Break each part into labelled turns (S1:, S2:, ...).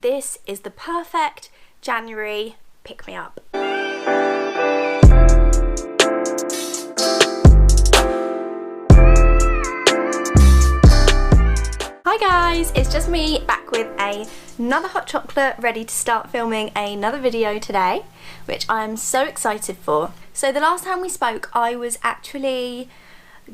S1: this is the perfect January pick-me-up. Hi guys, it's just me back with another hot chocolate, ready to start filming another video today, which I'm so excited for. So the last time we spoke, I was actually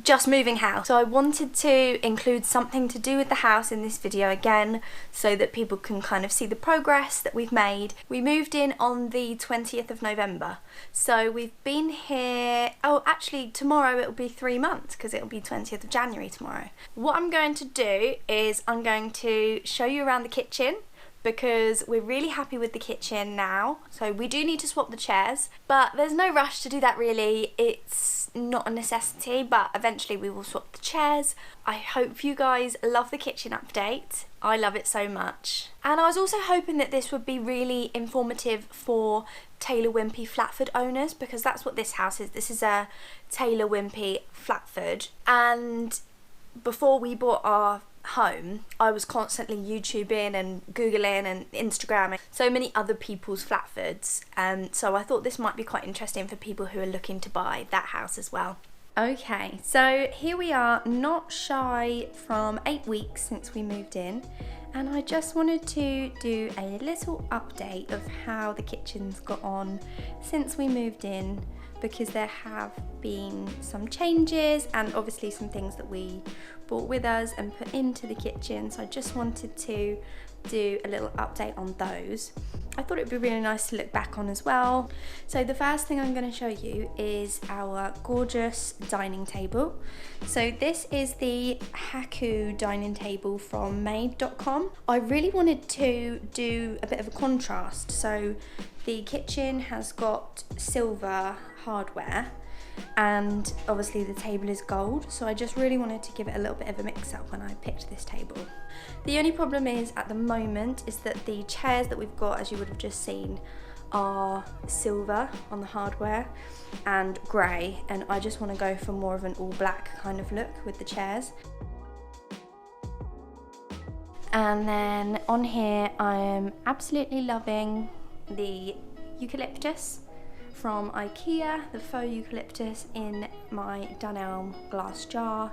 S1: just moving house, so I wanted to include something to do with the house in this video again, so that people can kind of see the progress that we've made. We moved in on the 20th of November, so we've been here, oh actually tomorrow it'll be 3 months, because it'll be 20th of January tomorrow. What I'm going to do is I'm going to show you around the kitchen, because we're really happy with the kitchen now. So we do need to swap the chairs, but there's no rush to do that really. It's not a necessity, but eventually we will swap the chairs. I hope you guys love the kitchen update. I love it so much. And I was also hoping that this would be really informative for Taylor Wimpey Flatford owners, because that's what this house is. This is a Taylor Wimpey Flatford. And before we bought our home, I was constantly YouTubing and Googling and Instagramming so many other people's Flatfords, so I thought this might be quite interesting for people who are looking to buy that house as well. Okay, so here we are, not shy from 8 weeks since we moved in, and I just wanted to do a little update of how the kitchen's got on since we moved in, because there have been some changes and obviously some things that we brought with us and put into the kitchen, so I just wanted to do a little update on those. I thought it would be really nice to look back on as well. So the first thing I'm going to show you is our gorgeous dining table. So this is the Haku dining table from made.com. I really wanted to do a bit of a contrast. So the kitchen has got silver hardware, and obviously the table is gold, so I just really wanted to give it a little bit of a mix up when I picked this table. The only problem is at the moment is that the chairs that we've got, as you would have just seen, are silver on the hardware and grey, and I just want to go for more of an all black kind of look with the chairs. And then on here I am absolutely loving the eucalyptus from IKEA, the faux eucalyptus in my Dunelm glass jar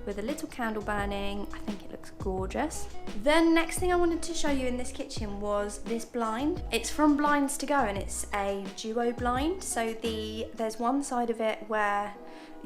S1: with a little candle burning. I think it looks gorgeous. The next thing I wanted to show you in this kitchen was this blind. It's from Blinds to Go and it's a duo blind. So there's one side of it where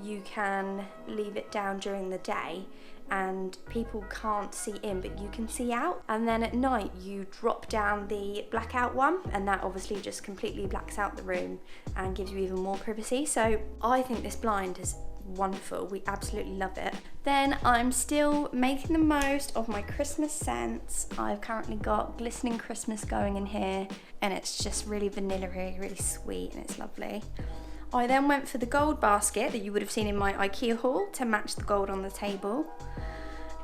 S1: you can leave it down during the day and people can't see in, but you can see out, and then at night you drop down the blackout one, and that obviously just completely blacks out the room and gives you even more privacy. So I think this blind is wonderful. We absolutely love it. Then I'm still making the most of my Christmas scents. I've currently got Glistening Christmas going in here, and it's just really vanilla-y, really sweet, and it's lovely. I then went for the gold basket that you would have seen in my IKEA haul to match the gold on the table.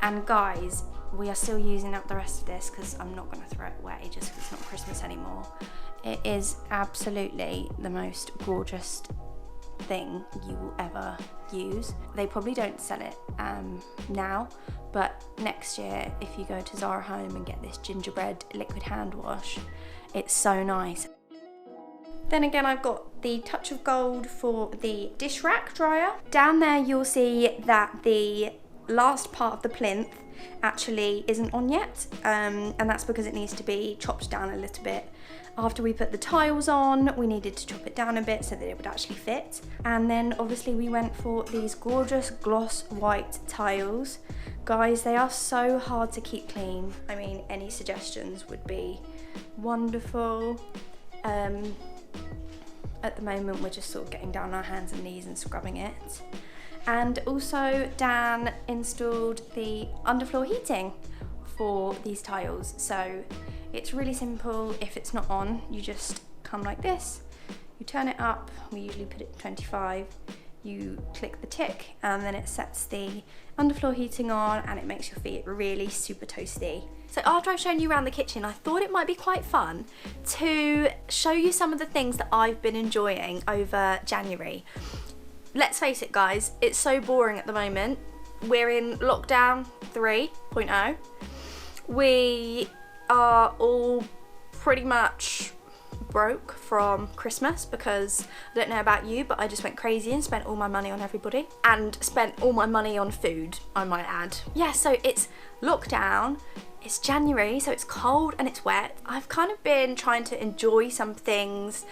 S1: And guys, we are still using up the rest of this because I'm not going to throw it away just because it's not Christmas anymore. It is absolutely the most gorgeous thing you will ever use. They probably don't sell it now, but next year if you go to Zara Home and get this gingerbread liquid hand wash, it's so nice. Then again, I've got the touch of gold for the dish rack dryer. Down there you'll see that the last part of the plinth actually isn't on yet, and that's because it needs to be chopped down a little bit. After we put the tiles on, we needed to chop it down a bit so that it would actually fit. And then obviously we went for these gorgeous gloss white tiles. Guys, they are so hard to keep clean. I mean, any suggestions would be wonderful. At the moment we're just sort of getting down on our hands and knees and scrubbing it. And also Dan installed the underfloor heating for these tiles, so it's really simple. If it's not on, you just come like this, you turn it up, we usually put it at 25, you click the tick and then it sets the underfloor heating on and it makes your feet really super toasty. So after I've shown you around the kitchen, I thought it might be quite fun to show you some of the things that I've been enjoying over January. Let's face it guys, it's so boring at the moment. We're in lockdown 3.0. We are all pretty much broke from Christmas because I don't know about you, but I just went crazy and spent all my money on everybody and spent all my money on food, I might add. Yeah, so it's lockdown, it's January, so it's cold and it's wet. I've kind of been trying to enjoy some things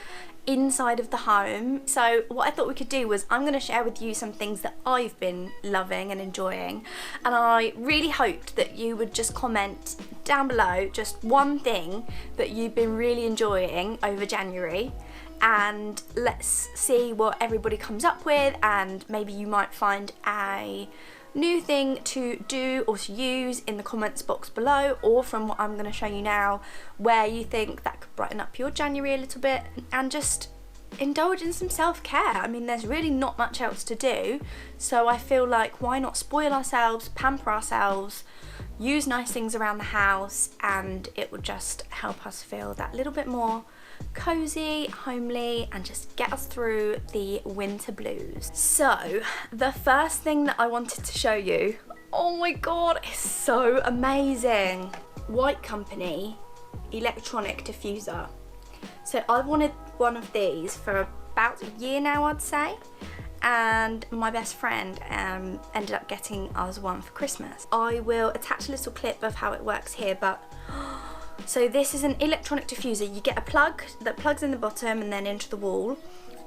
S1: inside of the home. So what I thought we could do was I'm going to share with you some things that I've been loving and enjoying, and I really hoped that you would just comment down below just one thing that you've been really enjoying over January, and let's see what everybody comes up with, and maybe you might find a new thing to do or to use in the comments box below, or from what I'm going to show you now, where you think that could brighten up your January a little bit, and just indulge in some self-care. I mean, there's really not much else to do, so I feel like why not spoil ourselves, pamper ourselves, use nice things around the house, and it would just help us feel that little bit more cozy, homely, and just get us through the winter blues. So the first thing that I wanted to show you, oh my god, it's so amazing. White Company electronic diffuser. So I've wanted one of these for about a year now, I'd say, and my best friend ended up getting us one for Christmas. I will attach a little clip of how it works here, but so this is an electronic diffuser. You get a plug that plugs in the bottom and then into the wall,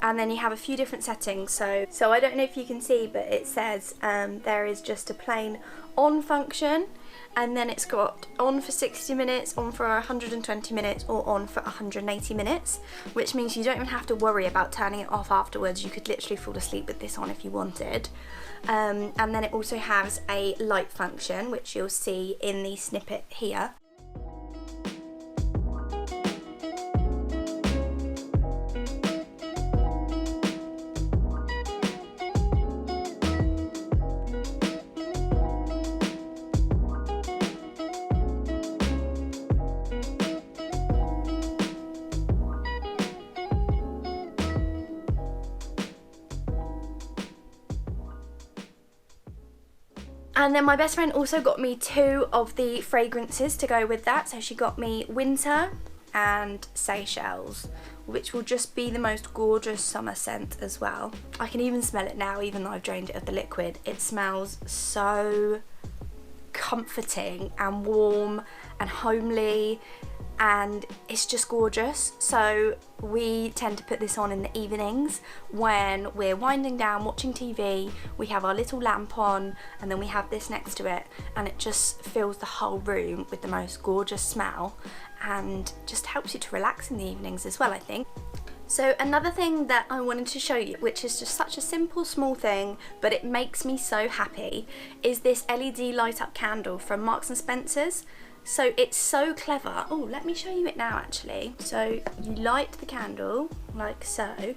S1: and then you have a few different settings. So I don't know if you can see, but it says there is just a plain on function, and then it's got on for 60 minutes, on for 120 minutes, or on for 180 minutes, which means you don't even have to worry about turning it off afterwards. You could literally fall asleep with this on if you wanted. And then it also has a light function, which you'll see in the snippet here. And then my best friend also got me 2 of the fragrances to go with that. So she got me Winter and Seychelles, which will just be the most gorgeous summer scent as well. I can even smell it now, even though I've drained it of the liquid. It smells so comforting and warm and homely, and it's just gorgeous. So we tend to put this on in the evenings when we're winding down watching TV. We have our little lamp on, and then we have this next to it, and it just fills the whole room with the most gorgeous smell, and just helps you to relax in the evenings as well, I think. So another thing that I wanted to show you, which is just such a simple small thing, but it makes me so happy, is this LED light up candle from Marks and Spencer's. So it's so clever. Oh, let me show you it now actually. So you light the candle like so, and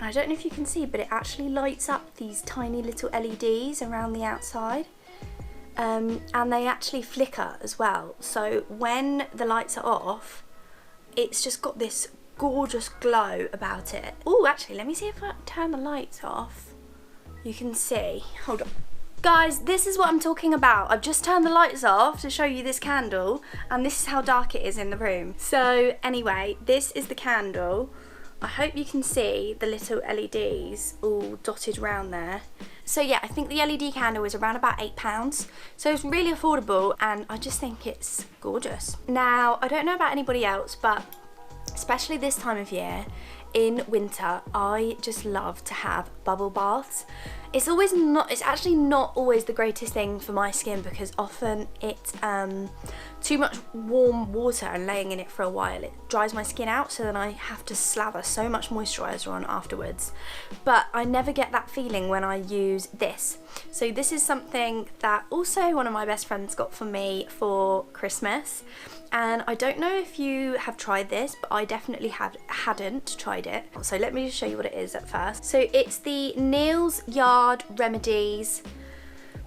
S1: I don't know if you can see, but it actually lights up these tiny little LEDs around the outside, and they actually flicker as well. So when the lights are off, it's just got this gorgeous glow about it. Oh, actually, let me see if I turn the lights off. You can see, hold on. Guys, this is what I'm talking about. I've just turned the lights off to show you this candle, and this is how dark it is in the room. So anyway, this is the candle. I hope you can see the little LEDs all dotted around there. So yeah, I think the LED candle is around about £8, so it's really affordable, and I just think it's gorgeous. Now, I don't know about anybody else, but especially this time of year, in winter, I just love to have bubble baths. It's actually not always the greatest thing for my skin, because often it's too much warm water and laying in it for a while, it dries my skin out, so then I have to slather so much moisturiser on afterwards. But I never get that feeling when I use this. So this is something that also one of my best friends got for me for Christmas, and I don't know if you have tried this, but I definitely hadn't tried it. So let me just show you what it is at first. So it's the NEAL'S Remedies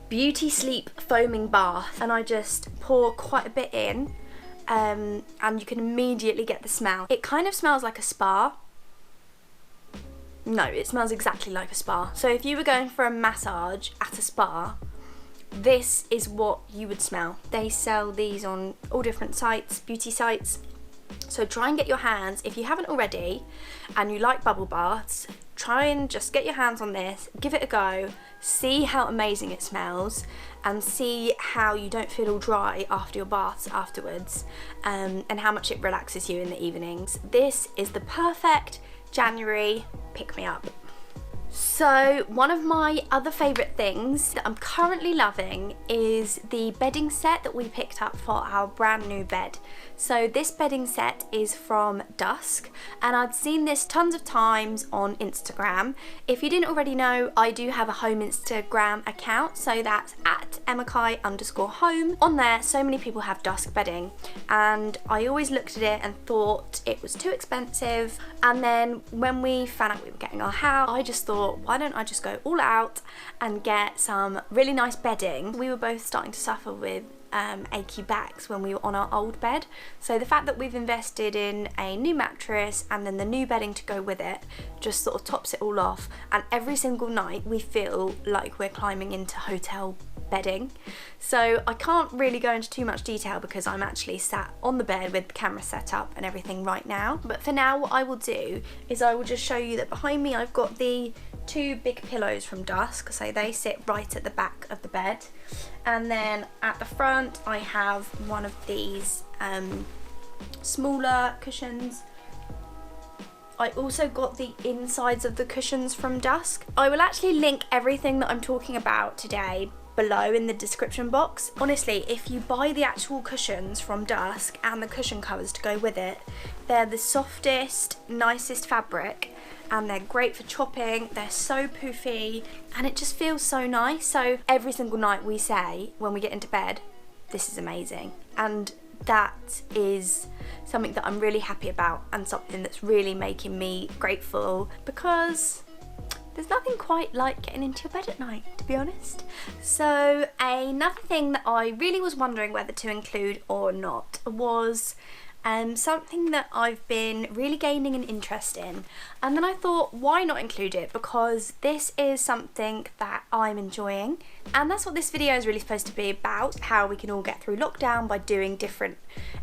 S1: Beauty Sleep Foaming Bath, and I just pour quite a bit in, and you can immediately get the smell. It kind of smells like a spa. No, it smells exactly like a spa. So if you were going for a massage at a spa, this is what you would smell. They sell these on all different sites, beauty sites. So try and get your hands, if you haven't already and you like bubble baths, try and just get your hands on this, give it a go, see how amazing it smells, and see how you don't feel all dry after your baths afterwards, and how much it relaxes you in the evenings. This is the perfect January pick-me-up. So one of my other favourite things that I'm currently loving is the bedding set that we picked up for our brand new bed. So this bedding set is from DUSK, and I'd seen this tons of times on Instagram. If you didn't already know, I do have a home Instagram account, so that's at @emakai_home. On there, so many people have DUSK bedding, and I always looked at it and thought it was too expensive. And then when we found out we were getting our house, I just thought, why don't I just go all out and get some really nice bedding. We were both starting to suffer with achy backs when we were on our old bed, so the fact that we've invested in a new mattress and then the new bedding to go with it just sort of tops it all off, and every single night we feel like we're climbing into hotel bedding. So I can't really go into too much detail because I'm actually sat on the bed with the camera set up and everything right now, but for now what I will do is I will just show you that behind me I've got the two big pillows from DUSK, so they sit right at the back of the bed, and then at the front I have one of these smaller cushions. I also got the insides of the cushions from DUSK. I will actually link everything that I'm talking about today below in the description box. Honestly, if you buy the actual cushions from DUSK and the cushion covers to go with it, they're the softest, nicest fabric, and they're great for chopping. They're so poofy and it just feels so nice. So every single night we say when we get into bed, this is amazing, and that is something that I'm really happy about and something that's really making me grateful, because there's nothing quite like getting into your bed at night, to be honest. So another thing that I really was wondering whether to include or not was something that I've been really gaining an interest in, and then I thought, why not include it, because this is something that I'm enjoying, and that's what this video is really supposed to be about, how we can all get through lockdown by doing different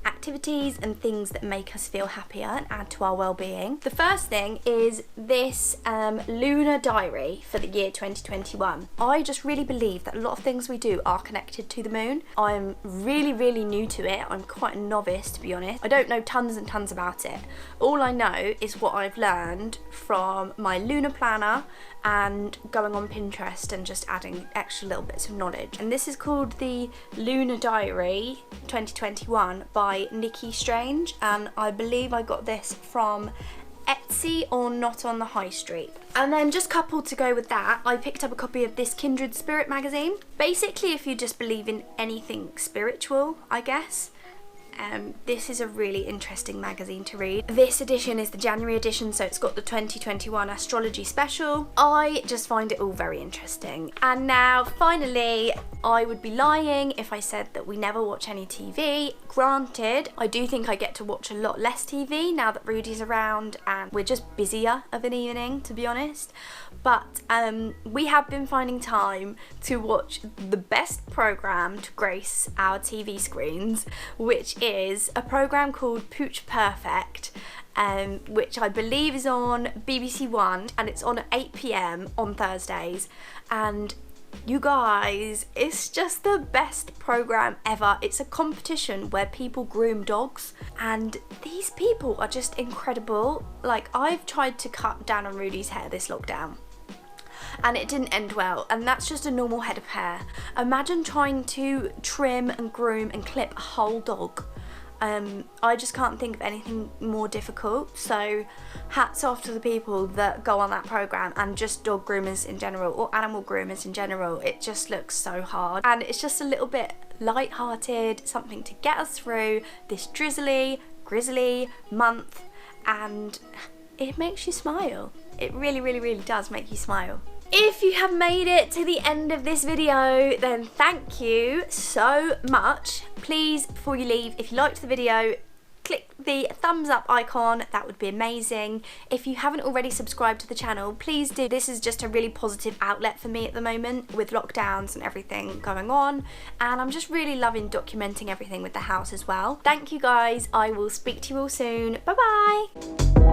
S1: activities and things that make us feel happier and add to our well-being. The first thing is this lunar diary for the year 2021. I just really believe that a lot of things we do are connected to the moon. I'm really new to it. I'm quite a novice, to be honest. I don't know tons and tons about it. All I know is what I've learned from my lunar planner and going on Pinterest and just adding extra little bits of knowledge. And this is called the Lunar Diary 2021 by Nikki Strange, and I believe I got this from Etsy or Not on the High Street. And then just coupled to go with that, I picked up a copy of this Kindred Spirit magazine. Basically, if you just believe in anything spiritual, I guess, this is a really interesting magazine to read. This edition is the January edition, so it's got the 2021 astrology special. I just find it all very interesting. And now, finally, I would be lying if I said that we never watch any TV. Granted, I do think I get to watch a lot less TV now that Rudy's around and we're just busier of an evening, to be honest. But we have been finding time to watch the best programme to grace our TV screens, which is a programme called POOCH Perfect, which I believe is on BBC One, and it's on at 8 PM on Thursdays. And you guys, it's just the best programme ever. It's a competition where people groom dogs, and these people are just incredible. Like, I've tried to cut down on Rudy's hair this lockdown, and it didn't end well, and that's just a normal head of hair. Imagine trying to trim and groom and clip a whole dog. I just can't think of anything more difficult, so hats off to the people that go on that programme, and just dog groomers in general, or animal groomers in general. It just looks so hard, and it's just a little bit light-hearted, something to get us through this drizzly, grizzly month, and it makes you smile. It really does make you smile. If you have made it to the end of this video, then thank you so much. Please, before you leave, if you liked the video, click the thumbs up icon, that would be amazing. If you haven't already subscribed to the channel, please do. This is just a really positive outlet for me at the moment with lockdowns and everything going on, and I'm just really loving documenting everything with the house as well. Thank you guys, I will speak to you all soon. Bye bye.